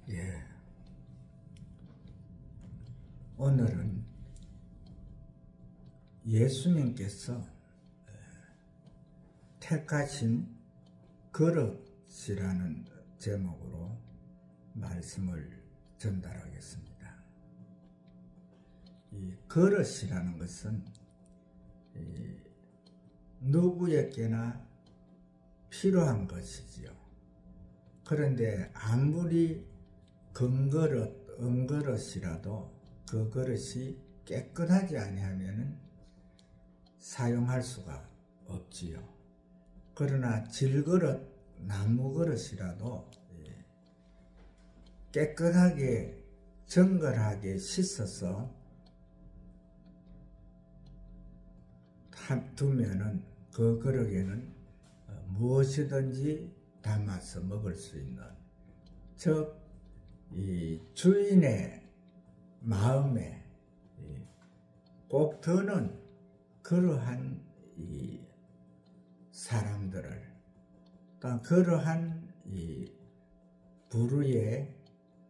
예. 오늘은 예수님께서 택하신 그릇이라는 제목으로 말씀을 전달하겠습니다. 이 그릇이라는 것은 누구에게나 필요한 것이지요. 그런데 아무리 금그릇, 은그릇이라도 그 그릇이 깨끗하지 아니하면 사용할 수가 없지요. 그러나 질그릇, 나무그릇이라도 깨끗하게 정갈하게 씻어서 두면은 그 그릇에는 무엇이든지 담아서 먹을 수 있는, 즉 이 주인의 마음에 꼭 드는 그러한 이 사람들을, 또 그러한 이 부류의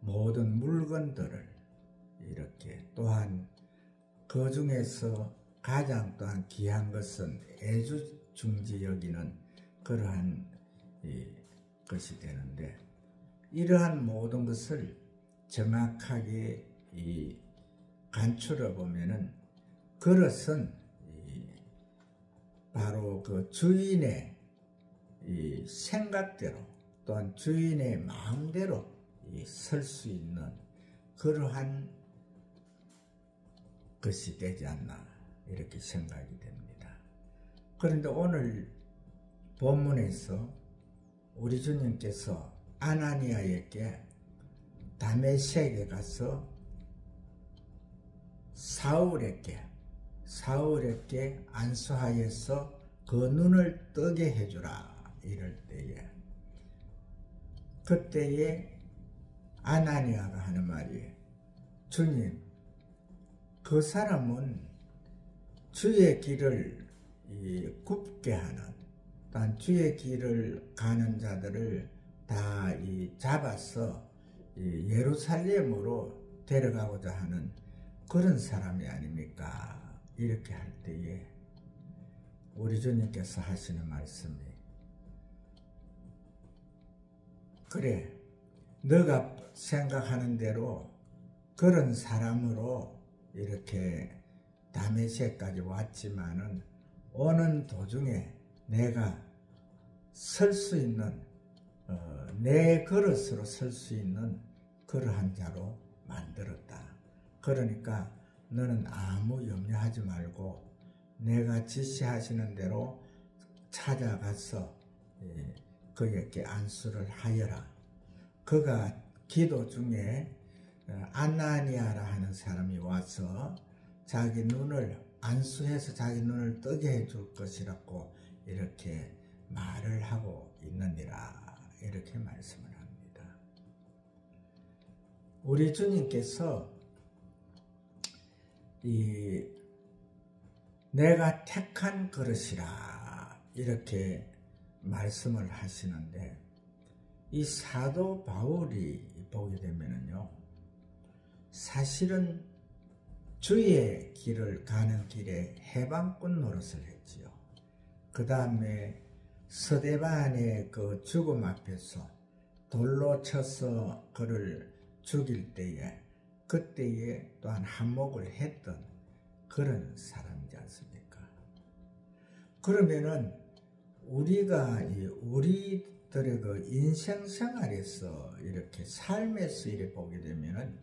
모든 물건들을 이렇게, 또한 그 중에서 가장 또한 귀한 것은 애주중지 여기는 그러한 것이 되는데, 이러한 모든 것을 정확하게 간추려 보면은 그릇은 바로 그 주인의 생각대로, 또한 주인의 마음대로 설 수 있는 그러한 것이 되지 않나 이렇게 생각이 됩니다. 그런데 오늘 본문에서 우리 주님께서 아나니아에게 다메섹에 가서 사울에게 안수하여서 그 눈을 뜨게 해주라 이럴 때에, 그때에 아나니아가 하는 말이, 주님, 그 사람은 주의 길을 굽게 하는, 또한 주의 길을 가는 자들을 다 잡아서 예루살렘으로 데려가고자 하는 그런 사람이 아닙니까? 이렇게 할 때에 우리 주님께서 하시는 말씀이, 그래, 너가 생각하는 대로 그런 사람으로 이렇게 다메섹까지 왔지만은 오는 도중에 내가 설 수 있는, 내 그릇으로 설 수 있는 그러한 자로 만들었다. 그러니까 너는 아무 염려하지 말고 내가 지시하시는 대로 찾아가서 그에게 안수를 하여라. 그가 기도 중에 아나니아라 하는 사람이 와서 자기 눈을 안수해서 자기 눈을 뜨게 해줄 것이라고 이렇게 말을 하고 있느니라 이렇게 말씀을 합니다. 우리 주님께서 내가 택한 그릇이라 이렇게 말씀을 하시는데, 이 사도 바울이 보게 되면은요, 사실은 주의 길을 가는 길에 해방꾼 노릇을 했지요. 그 다음에 스데반의 그 죽음 앞에서 돌로 쳐서 그를 죽일 때에, 그때에 또한 한몫을 했던 그런 사람이지 않습니까? 그러면은 우리가 우리들의 그 인생 생활에서 이렇게 삶에서 이렇게 보게 되면은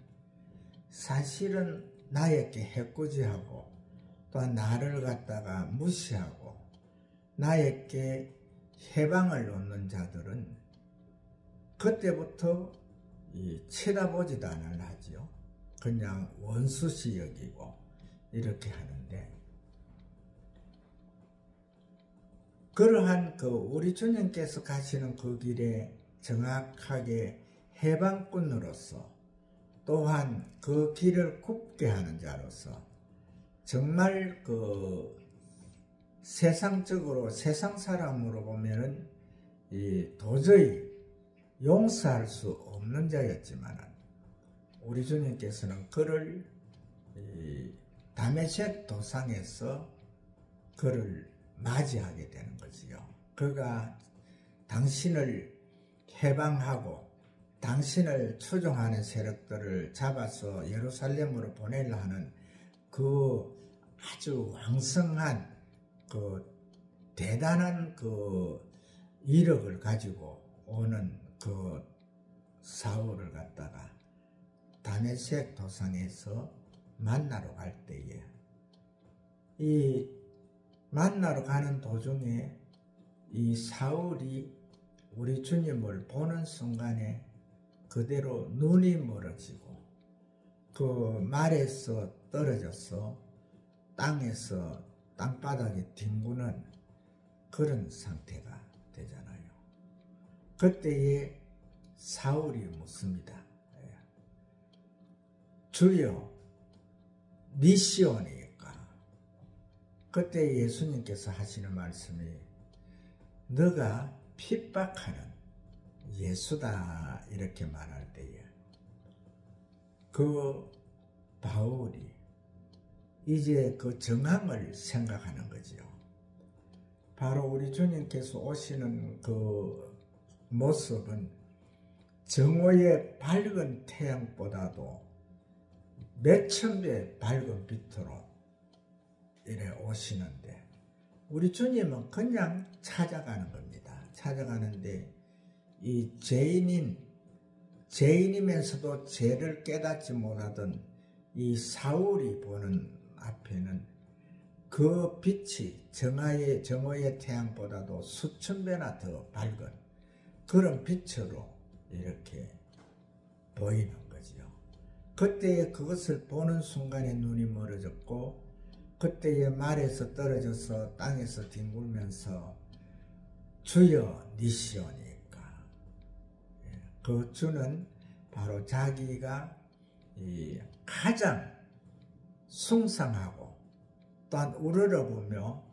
사실은 나에게 해코지하고, 또한 나를 갖다가 무시하고 나에게 해방을 놓는 자들은 그때부터 쳐다보지도 않으려 하지요. 그냥 원수시 여기고 이렇게 하는데, 그러한 그 우리 주님께서 가시는 그 길에 정확하게 해방꾼으로서, 또한 그 길을 굽게 하는 자로서, 정말 그 세상적으로, 세상 사람으로 보면은 도저히 용서할 수 없는 자였지만 우리 주님께서는 그를 다메섹 도상에서 그를 맞이하게 되는 거지요. 그가 당신을 해방하고 당신을 추종하는 세력들을 잡아서 예루살렘으로 보내려 하는 그 아주 왕성한 그 대단한 그 이력을 가지고 오는 그 사울을 갖다가 다메섹 도상에서 만나러 갈 때에 이 만나러 가는 도중에 이 사울이 우리 주님을 보는 순간에 그대로 눈이 멀어지고 그 말에서 떨어져서 땅에서 땅바닥에 뒹구는 그런 상태가 되잖아요. 그때에 사울이 묻습니다. 주여, 미시오니까. 그때 예수님께서 하시는 말씀이 너가 핍박하는 예수다 이렇게 말할 때에 그 바울이 이제 그 정황을 생각하는 거지요. 바로 우리 주님께서 오시는 그 모습은 정오의 밝은 태양보다도 몇천 배 밝은 빛으로 이래 오시는데 우리 주님은 그냥 찾아가는 겁니다. 찾아가는데 이 죄인이면서도 죄를 깨닫지 못하던 이 사울이 보는 앞에는 그 빛이 정오의 태양보다도 수천 배나 더 밝은 그런 빛으로 이렇게 보이는 거지요. 그때에 그것을 보는 순간에 눈이 멀어졌고 그때에 말에서 떨어져서 땅에서 뒹굴면서 주여 니시오니까. 그 주는 바로 자기가 가장 숭상하고 또한 우러러보며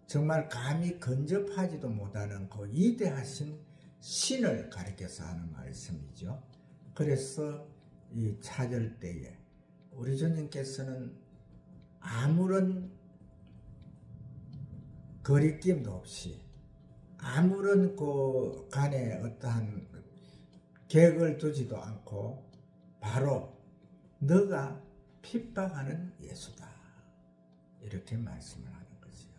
정말 감히 근접하지도 못하는 그 위대하신 신을 가리켜서 하는 말씀이죠. 그래서 이 찾을 때에 우리 주님께서는 아무런 거리낌도 없이 아무런 그 간에 어떠한 객을 두지도 않고 바로 너가 핍박하는 예수다 이렇게 말씀을 하는 거지요.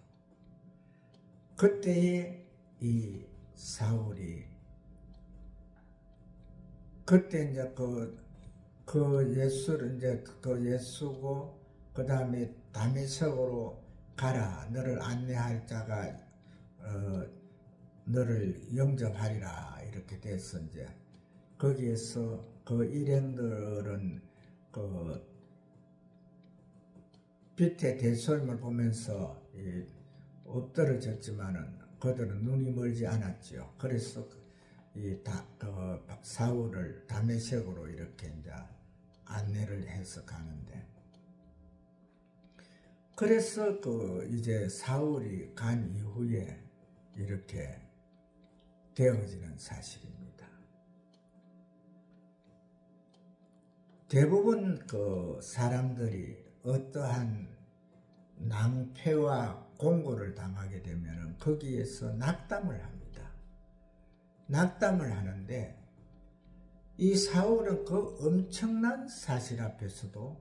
그때에 이 사울이 그때 이제 그 예수를 이제 그 예수고 그 다음에 다메섹으로 가라 너를 안내할 자가 너를 영접하리라 이렇게 돼서 이제 거기에서 그 일행들은 그 빛의 대소임을 보면서 엎드러졌지만은 그들은 눈이 멀지 않았지요. 그래서 사울을 다메섹으로 이렇게 이제 안내를 해서 가는데 그래서 이제 사울이 간 이후에 이렇게 되어지는 사실입니다. 대부분 그 사람들이 어떠한 낭패와 공고를 당하게 되면 거기에서 낙담을 합니다. 낙담을 하는데 이 사울은 그 엄청난 사실 앞에서도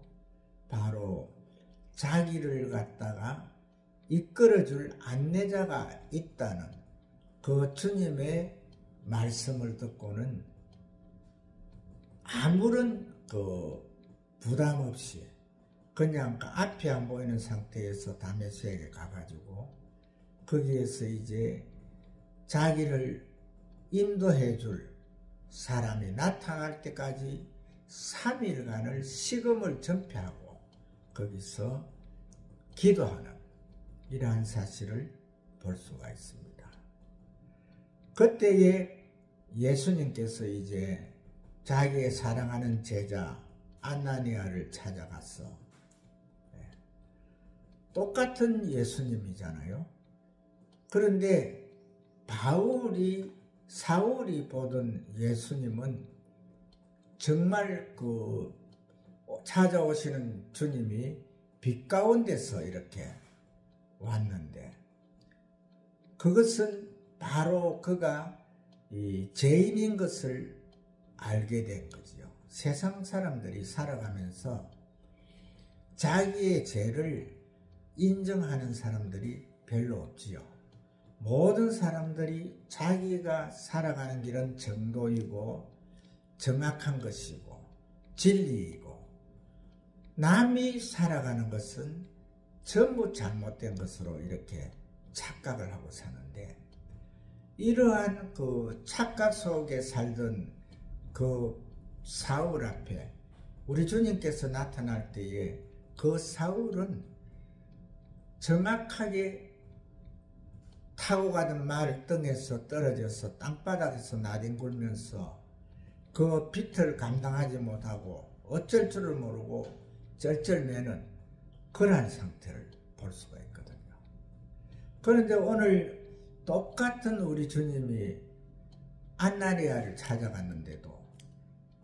바로 자기를 갖다가 이끌어줄 안내자가 있다는 그 주님의 말씀을 듣고는 아무런 그 부담 없이 그냥 그 앞이 안 보이는 상태에서 다메섹에 가가지고 거기에서 이제 자기를 인도해 줄 사람이 나타날 때까지 3일간을 식음을 전폐하고 거기서 기도하는 이러한 사실을 볼 수가 있습니다. 그때에 예수님께서 이제 자기의 사랑하는 제자 아나니아를 찾아가서 똑같은 예수님이잖아요. 그런데 사울이 보던 예수님은 정말 찾아오시는 주님이 빛 가운데서 이렇게 왔는데, 그것은 바로 그가 이 죄인인 것을 알게 된 거지요. 세상 사람들이 살아가면서 자기의 죄를 인정하는 사람들이 별로 없지요. 모든 사람들이 자기가 살아가는 길은 정도이고 정확한 것이고 진리이고, 남이 살아가는 것은 전부 잘못된 것으로 이렇게 착각을 하고 사는데, 이러한 그 착각 속에 살던 그 사울 앞에 우리 주님께서 나타날 때에 그 사울은 정확하게 타고 가던 말 등에서 떨어져서 땅바닥에서 나뒹굴면서 그 빛을 감당하지 못하고 어쩔 줄을 모르고 쩔쩔매는 그러한 상태를 볼 수가 있거든요. 그런데 오늘 똑같은 우리 주님이 안나니아를 찾아갔는데도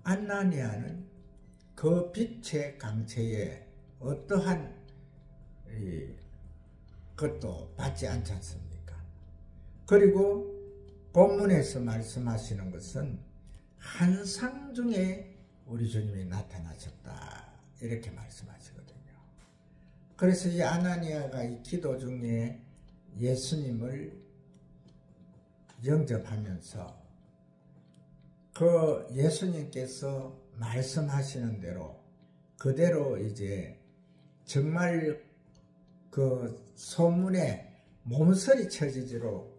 안나니아는 그 빛의 강체에 어떠한 것도 받지 않지 않습니까? 그리고 본문에서 말씀하시는 것은 환상 중에 우리 주님이 나타나셨다, 이렇게 말씀하시거든요. 그래서 이 아나니아가 이 기도 중에 예수님을 영접하면서 그 예수님께서 말씀하시는 대로 그대로 이제 정말 그 소문에 몸서리 쳐지지로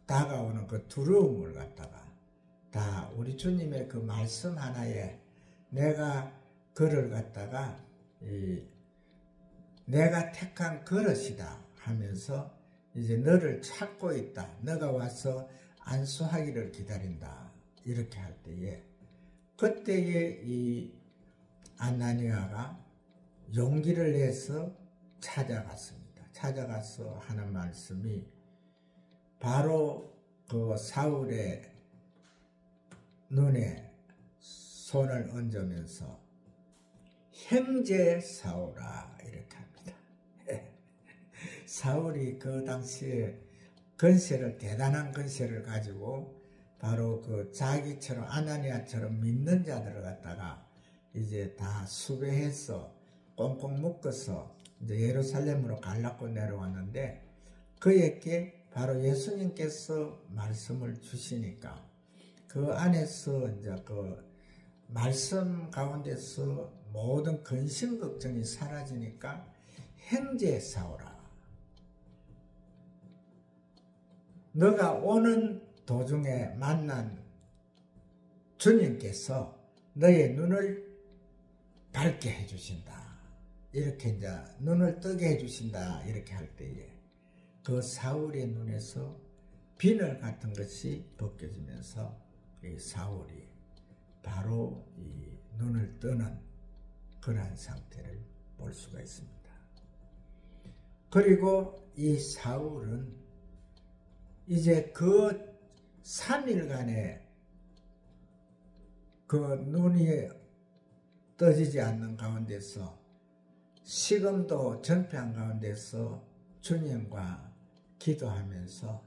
다가오는 그 두려움을 갖다가 다 우리 주님의 그 말씀 하나에 내가 그를 갖다가 내가 택한 그릇이다 하면서 이제 너를 찾고 있다, 너가 와서 안수하기를 기다린다, 이렇게 할 때에 그때에 이 아나니아가 용기를 내서 찾아갔습니다. 찾아가서 하는 말씀이 바로 그 사울의 눈에 손을 얹으면서 형제 사울아, 이렇게 합니다. 사울이 그 당시에 대단한 건세를 가지고 바로 그 자기처럼 아나니아처럼 믿는 자들을 갖다가 이제 다 수배해서 꽁꽁 묶어서 이제 예루살렘으로 가려고 내려왔는데, 그에게 바로 예수님께서 말씀을 주시니까 그 안에서 이제 그 말씀 가운데서 모든 근심 걱정이 사라지니까 형제 사울아, 너가 오는 도중에 만난 주님께서 너의 눈을 밝게 해주신다, 이렇게 이제 눈을 뜨게 해주신다, 이렇게 할 때에 그 사울의 눈에서 비늘 같은 것이 벗겨지면서 이 사울이 바로 이 눈을 뜨는 그러한 상태를 볼 수가 있습니다. 그리고 이 사울은 이제 그 3일간의 그 눈이 떠지지 않는 가운데서 식음도 전폐한 가운데서 주님과 기도하면서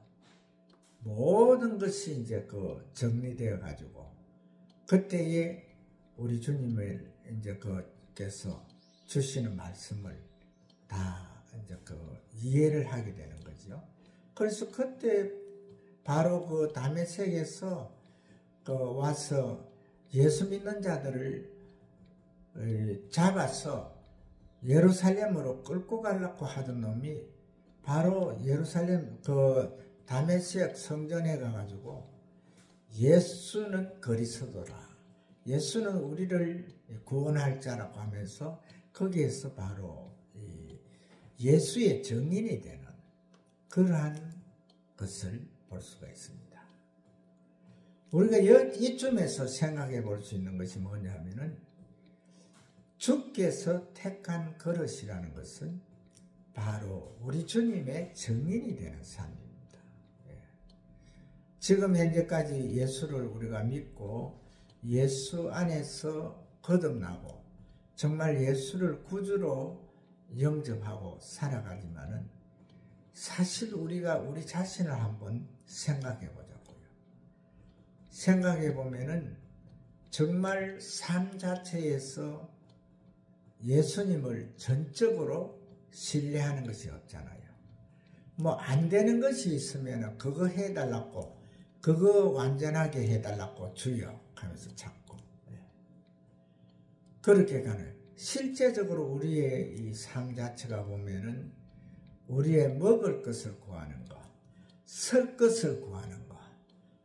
모든 것이 이제 정리되어 가지고 그때에 우리 주님을 이제 그께서 주시는 말씀을 다 이제 이해를 하게 되는 거죠. 그래서 그때 바로 그 다메섹에서 와서 예수 믿는 자들을 잡아서 예루살렘으로 끌고 가려고 하던 놈이 바로 예루살렘 다메섹 성전에 가가지고 예수는 그리스도라, 예수는 우리를 구원할 자라고 하면서 거기에서 바로 예수의 증인이 되는 그러한 것을 볼 수가 있습니다. 우리가 이쯤에서 생각해 볼 수 있는 것이 뭐냐 하면은 주께서 택한 그릇이라는 것은 바로 우리 주님의 증인이 되는 삶입니다. 지금 현재까지 예수를 우리가 믿고 예수 안에서 거듭나고 정말 예수를 구주로 영접하고 살아가지만은 사실 우리가 우리 자신을 한번 생각해 보자고요. 생각해 보면은 정말 삶 자체에서 예수님을 전적으로 신뢰하는 것이 없잖아요. 뭐 안 되는 것이 있으면 그거 해달라고, 그거 완전하게 해달라고 주여 하면서 찾고, 그렇게 가는. 실제적으로 우리의 이 삶 자체가 보면은 우리의 먹을 것을 구하는 것, 설 것을 구하는 것,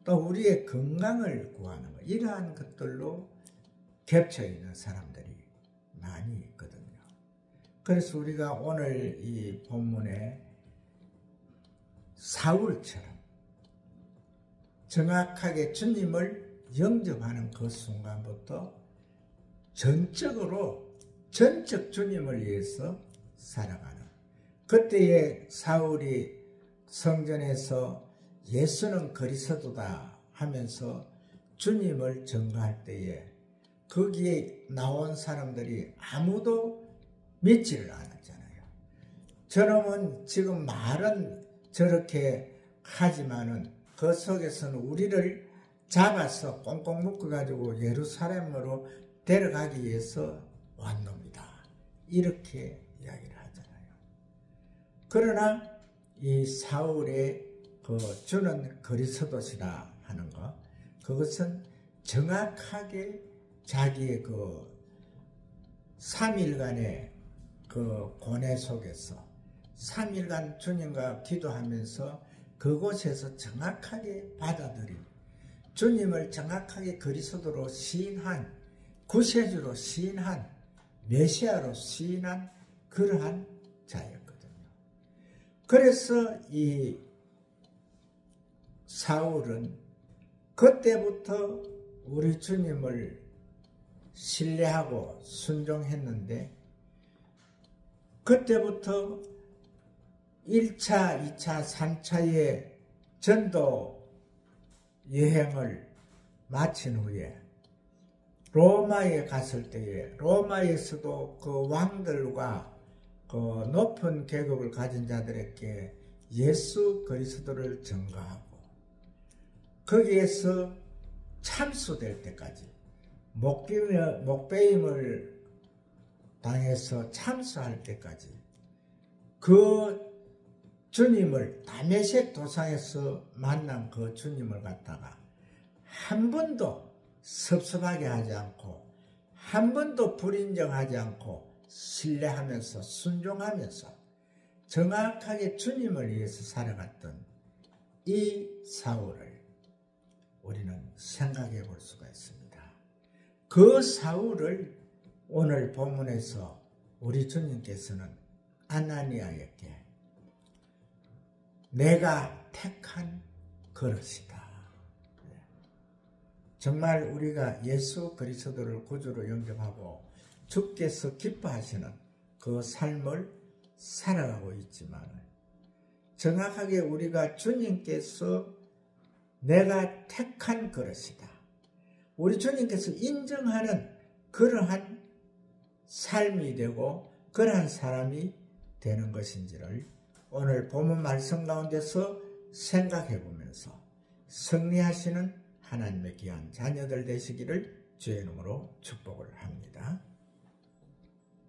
또 우리의 건강을 구하는 것, 이러한 것들로 겹쳐 있는 사람들이 많이 있거든요. 그래서 우리가 오늘 이 본문에 사울처럼 정확하게 주님을 영접하는 그 순간부터 전적 주님을 위해서 살아가는, 그때에 사울이 성전에서 예수는 그리스도다 하면서 주님을 전가할 때에 거기에 나온 사람들이 아무도 믿지를 않았잖아요. 저놈은 지금 말은 저렇게 하지만은 그 속에서는 우리를 잡아서 꽁꽁 묶어가지고 예루살렘으로 데려가기 위해서 왔놈이다, 이렇게 이야기를 하잖아요. 그러나 이 사울의 그 주는 그리스도시라 하는 것, 그것은 정확하게 자기의 그 3일간의 그 고뇌 속에서 3일간 주님과 기도하면서 그곳에서 정확하게 받아들인, 주님을 정확하게 그리스도로 시인한, 구세주로 시인한, 메시아로 시인한 그러한 자였거든요. 그래서 이 사울은 그때부터 우리 주님을 신뢰하고 순종했는데, 그때부터 1차, 2차, 3차의 전도 여행을 마친 후에 로마에 갔을 때에 로마에서도 그 왕들과 그 높은 계급을 가진 자들에게 예수 그리스도를 전가하고 거기에서 참수될 때까지, 목배임을 당해서 참수할 때까지 그 주님을, 다메섹 도상에서 만난 그 주님을 갖다가 한 번도 섭섭하게 하지 않고 한 번도 불인정하지 않고 신뢰하면서 순종하면서 정확하게 주님을 위해서 살아갔던 이 사울을 우리는 생각해 볼 수가 있습니다. 그 사울을 오늘 본문에서 우리 주님께서는 아나니아에게 내가 택한 그릇이다. 정말 우리가 예수 그리스도를 구주로 영접하고 주께서 기뻐하시는 그 삶을 살아가고 있지만, 정확하게 우리가 주님께서 내가 택한 그릇이다, 우리 주님께서 인정하는 그러한 삶이 되고 그러한 사람이 되는 것인지를 오늘 본문 말씀 가운데서 생각해 보면서 승리하시는 하나님의 귀한 자녀들 되시기를 주의 이름으로 축복을 합니다.